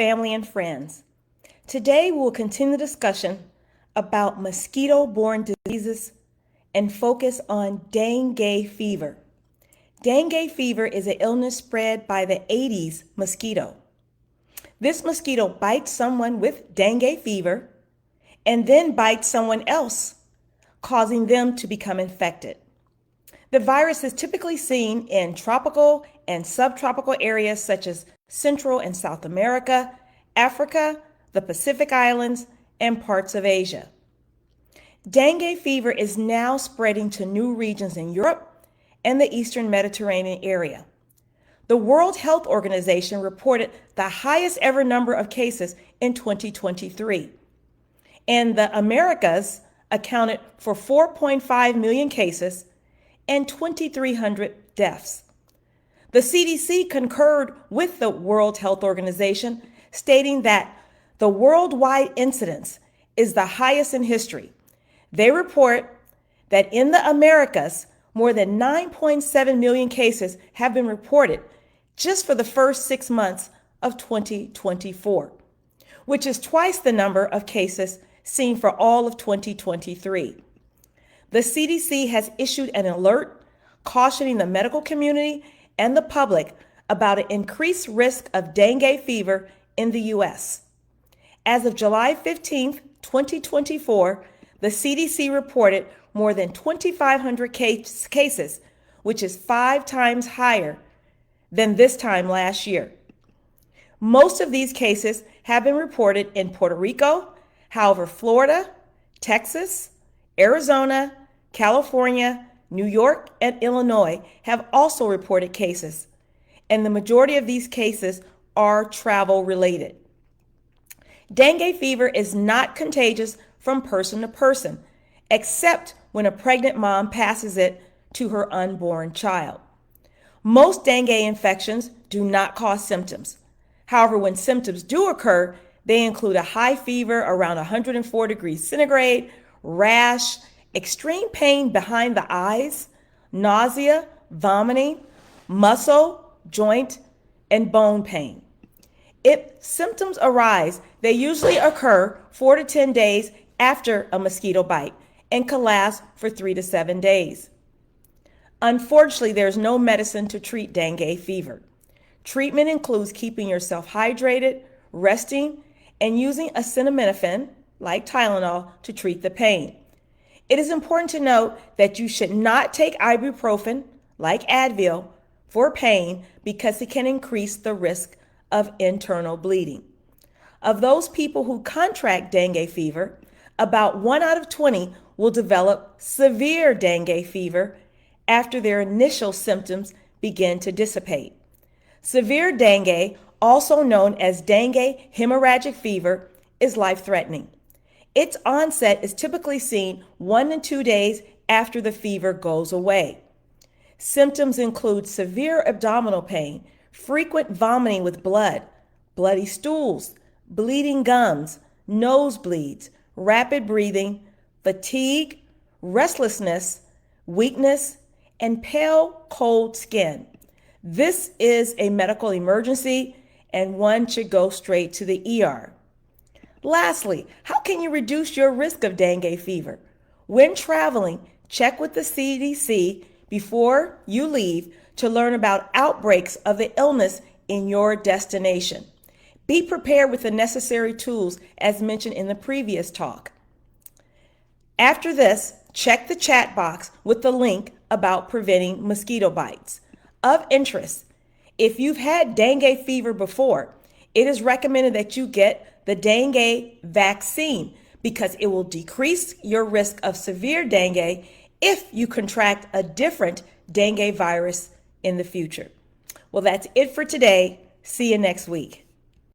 family, and friends. Today, we'll continue the discussion about mosquito-borne diseases and focus on dengue fever. Dengue fever is an illness spread by the Aedes mosquito. This mosquito bites someone with dengue fever and then bites someone else, causing them to become infected. The virus is typically seen in tropical and subtropical areas such as Central and South America, Africa, the Pacific Islands, and parts of Asia. Dengue fever is now spreading to new regions in Europe and the Eastern Mediterranean area. The World Health Organization reported the highest ever number of cases in 2023, and the Americas accounted for 4.5 million cases and 2,300 deaths. The CDC concurred with the World Health Organization, stating that the worldwide incidence is the highest in history. They report that in the Americas, more than 9.7 million cases have been reported just for the first 6 months of 2024, which is twice the number of cases seen for all of 2023. The CDC has issued an alert cautioning the medical community and the public about an increased risk of dengue fever in the U.S. As of July 15, 2024, the CDC reported more than 2,500 cases, which is 5 times higher than this time last year. Most of these cases have been reported in Puerto Rico. However, Florida, Texas, Arizona, California, New York, and Illinois have also reported cases, and the majority of these cases are travel related. Dengue fever is not contagious from person to person, except when a pregnant mom passes it to her unborn child. Most dengue infections do not cause symptoms. However, when symptoms do occur, they include a high fever around 104 degrees centigrade, rash, extreme pain behind the eyes, nausea, vomiting, muscle, joint, and bone pain. If symptoms arise, they usually occur 4 to 10 days after a mosquito bite and can last for 3 to 7 days. Unfortunately, there's no medicine to treat dengue fever. Treatment includes keeping yourself hydrated, resting, and using acetaminophen, like Tylenol, to treat the pain. It is important to note that you should not take ibuprofen, like Advil, for pain because it can increase the risk of internal bleeding. Of those people who contract dengue fever, about 1 out of 20 will develop severe dengue fever after their initial symptoms begin to dissipate. Severe dengue, also known as dengue hemorrhagic fever, is life-threatening. Its onset is typically seen 1 to 2 days after the fever goes away. Symptoms include severe abdominal pain, frequent vomiting with blood, bloody stools, bleeding gums, nosebleeds, rapid breathing, fatigue, restlessness, weakness, and pale, cold skin. This is a medical emergency, and one should go straight to the ER. Lastly, how can you reduce your risk of dengue fever? When traveling, check with the CDC before you leave to learn about outbreaks of the illness in your destination. Be prepared with the necessary tools as mentioned in the previous talk. After this, check the chat box with the link about preventing mosquito bites. Of interest, if you've had dengue fever before, it is recommended that you get the dengue vaccine because it will decrease your risk of severe dengue if you contract a different dengue virus in the future. Well, that's it for today. See you next week.